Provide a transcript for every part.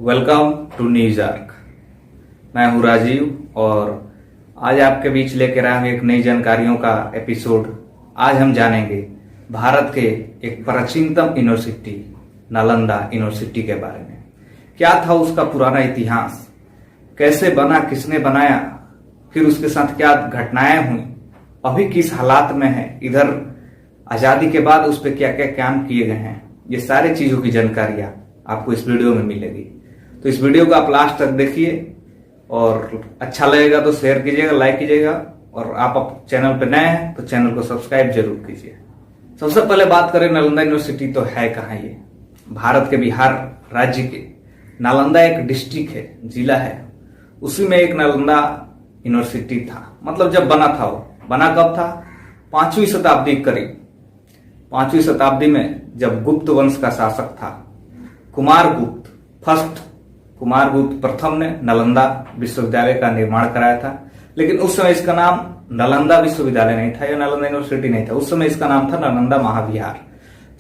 Welcome to news arc. मैं हूं राजीव और आज आपके बीच लेकर आए एक नई जानकारियों का एपिसोड। आज हम जानेंगे भारत के एक प्राचीनतम यूनिवर्सिटी नालंदा यूनिवर्सिटी के बारे में। क्या था उसका पुराना इतिहास, कैसे बना, किसने बनाया, फिर उसके साथ क्या घटनाएं हुई, अभी किस हालात में है, इधर आजादी के बाद उस पर क्या क्या काम किए गए हैं, ये सारी चीजों की जानकारियां आपको इस वीडियो में मिलेगी। तो इस वीडियो को आप लास्ट तक देखिए और अच्छा लगेगा तो शेयर कीजिएगा, लाइक कीजिएगा, और आप चैनल पर नए हैं तो चैनल को सब्सक्राइब जरूर कीजिए। सबसे पहले बात करें नालंदा यूनिवर्सिटी, तो है कहाँ ये? भारत के बिहार राज्य के नालंदा एक डिस्ट्रिक्ट है, जिला है, उसी में एक नालंदा यूनिवर्सिटी था। मतलब जब बना था, वो बना कब था? 5वीं शताब्दी करीब। 5वीं शताब्दी में जब गुप्त वंश का शासक था कुमारगुप्त प्रथम ने नालंदा विश्वविद्यालय का निर्माण कराया था। लेकिन उस समय इसका नाम नालंदा विश्वविद्यालय नहीं था या नालंदा यूनिवर्सिटी नहीं था। उस समय इसका नाम था नालंदा महाविहार,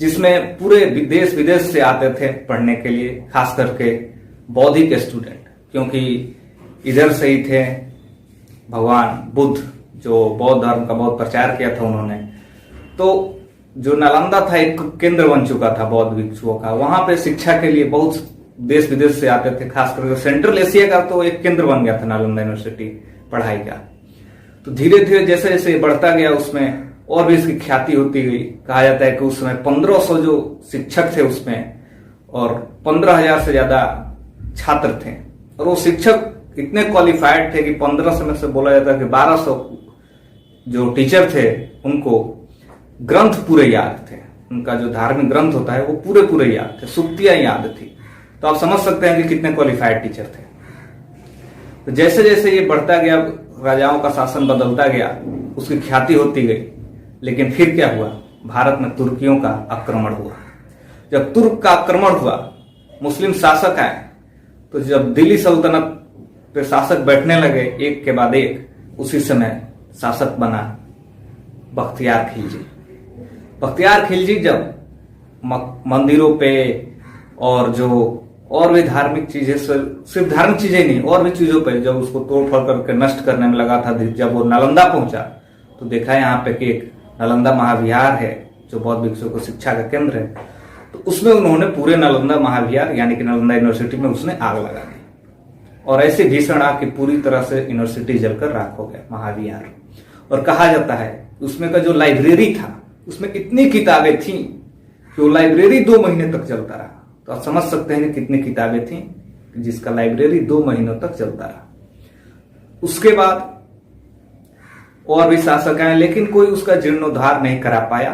जिसमें पूरे देश विदेश से आते थे पढ़ने के लिए, खास करके बौद्धिक स्टूडेंट, क्योंकि इधर से ही थे भगवान बुद्ध, जो बौद्ध धर्म का बहुत प्रचार किया था उन्होंने। तो जो नालंदा था एक केंद्र बन चुका था बौद्ध भिक्षुओं का। वहां पे शिक्षा के लिए बहुत देश विदेश से आते थे, खासकर सेंट्रल एशिया का तो एक केंद्र बन गया था नालंदा यूनिवर्सिटी पढ़ाई का। तो धीरे धीरे जैसे जैसे बढ़ता गया उसमें और भी इसकी ख्याति होती गई। कहा जाता है कि उस समय 1500 जो शिक्षक थे उसमें, और 15,000 से ज्यादा छात्र थे। और वो शिक्षक इतने क्वालिफाइड थे कि 1500 में से बोला जाता है कि 1200 जो टीचर थे उनको ग्रंथ पूरे याद थे। उनका जो धार्मिक ग्रंथ होता है वो पूरे याद थे, सुक्तियां याद थी। तो आप समझ सकते हैं कि कितने क्वालिफाइड टीचर थे। तो जैसे जैसे ये बढ़ता गया, राजाओं का शासन बदलता गया, उसकी ख्याति होती गई। लेकिन फिर क्या हुआ? भारत में तुर्कियों का आक्रमण हुआ। जब तुर्क का आक्रमण हुआ, मुस्लिम शासक आए, तो जब दिल्ली सल्तनत पे शासक बैठने लगे एक के बाद एक, उसी समय शासक बना बख्तियार खिलजी। बख्तियार खिलजी जब मंदिरों पे और जो और भी धार्मिक चीजें, सिर्फ धार्मिक चीजें नहीं और भी चीजों पे जब उसको तोड़ फोड़ करके नष्ट करने में लगा था, जब वो नालंदा पहुंचा तो देखा यहाँ पे कि एक नालंदा महाविहार है जो बौद्ध भिक्षुओं को शिक्षा का केंद्र है। तो उसमें उन्होंने पूरे नालंदा महाविहार यानी कि नालंदा यूनिवर्सिटी में उसने आग लगा दी, और ऐसे भीषण आग की पूरी तरह से यूनिवर्सिटी जलकर राख हो गया महाविहार। और कहा जाता है उसमें का जो लाइब्रेरी था उसमें इतनी किताबें थी कि वो लाइब्रेरी 2 महीने तक चलता रहा। तो आप समझ सकते हैं कि कितनी किताबें थी जिसका लाइब्रेरी 2 महीनों तक चलता रहा। उसके बाद और भी शासक आए, लेकिन कोई उसका जीर्णोद्धार नहीं करा पाया,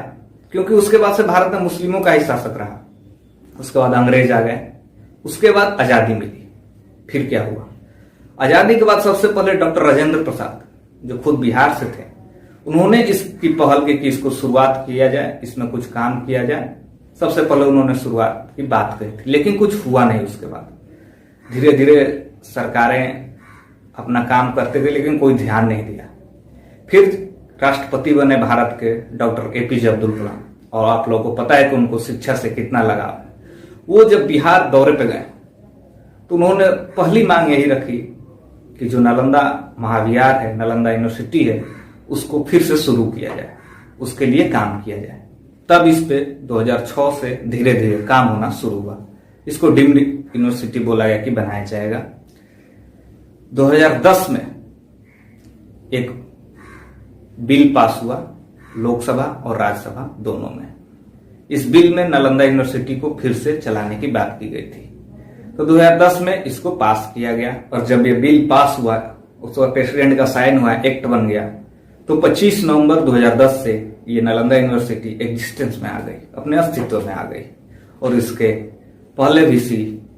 क्योंकि उसके बाद से भारत में मुस्लिमों का ही शासक रहा। उसके बाद अंग्रेज आ गए, उसके बाद आजादी मिली। फिर क्या हुआ? आजादी के बाद सबसे पहले डॉक्टर राजेंद्र प्रसाद, जो खुद बिहार से थे, उन्होंने इसकी पहल की कि इसको शुरुआत किया जाए, इसमें कुछ काम किया जाए। सबसे पहले उन्होंने शुरुआत की बात कही थी, लेकिन कुछ हुआ नहीं। उसके बाद धीरे धीरे सरकारें अपना काम करते गए, लेकिन कोई ध्यान नहीं दिया। फिर राष्ट्रपति बने भारत के डॉक्टर APJ अब्दुल कलाम, और आप लोगों को पता है कि उनको शिक्षा से कितना लगाव है। वो जब बिहार दौरे पे गए तो उन्होंने पहली मांग यही रखी कि जो नालंदा महाविहार है, नालंदा यूनिवर्सिटी है, उसको फिर से शुरू किया जाए, उसके लिए काम किया जाए। तब इस पे 2006 से धीरे धीरे काम होना शुरू हुआ। इसको डीम्ड यूनिवर्सिटी बोला गया कि बनाया जाएगा। 2010 में एक बिल पास हुआ, लोकसभा और राज्यसभा दोनों में। इस बिल में नालंदा यूनिवर्सिटी को फिर से चलाने की बात की गई थी। तो 2010 में इसको पास किया गया, और जब ये बिल पास हुआ उस वक्त प्रेसिडेंट का साइन हुआ, एक्ट बन गया। तो 25 नवंबर 2010 से ये नालंदा यूनिवर्सिटी एग्जिस्टेंस में आ गई, अपने अस्तित्व में आ गई। और इसके पहले VC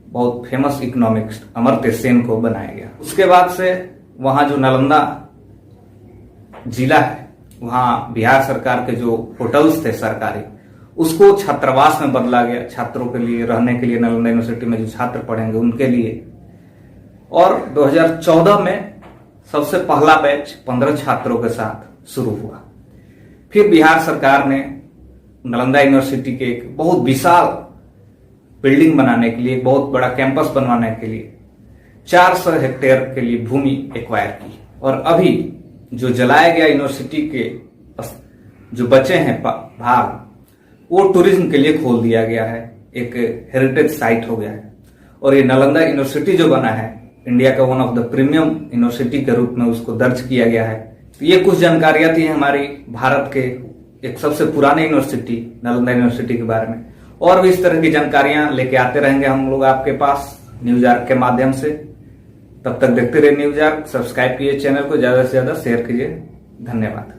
बहुत फेमस इकोनॉमिस्ट अमर्त्य सेन को बनाया गया। उसके बाद से वहां जो नालंदा जिला है, वहां बिहार सरकार के जो होटल्स थे सरकारी, उसको छात्रावास में बदला गया, छात्रों के लिए रहने के लिए, नालंदा यूनिवर्सिटी में जो छात्र पढ़ेंगे उनके लिए। और 2014 में सबसे पहला बैच 15 छात्रों के साथ शुरू हुआ। फिर बिहार सरकार ने नालंदा यूनिवर्सिटी के एक बहुत विशाल बिल्डिंग बनाने के लिए, एक बहुत बड़ा कैंपस बनवाने के लिए 400 हेक्टेयर के लिए भूमि एक्वायर की। और अभी जो जलाया गया यूनिवर्सिटी के जो बचे हैं भाग, वो टूरिज्म के लिए खोल दिया गया है, एक हेरिटेज साइट हो गया है। और ये नालंदा यूनिवर्सिटी जो बना है, इंडिया का one of the premium university के रूप में उसको दर्ज किया गया है। तो ये कुछ जानकारियां थी हमारी भारत के एक सबसे पुराने यूनिवर्सिटी नालंदा यूनिवर्सिटी के बारे में। और भी इस तरह की जानकारियां लेके आते रहेंगे हम लोग आपके पास न्यूज आर्क के माध्यम से। तब तक देखते रहिए न्यूज आर्क, सब्सक्राइब कीजिए चैनल को, ज्यादा से ज्यादा शेयर कीजिए। धन्यवाद।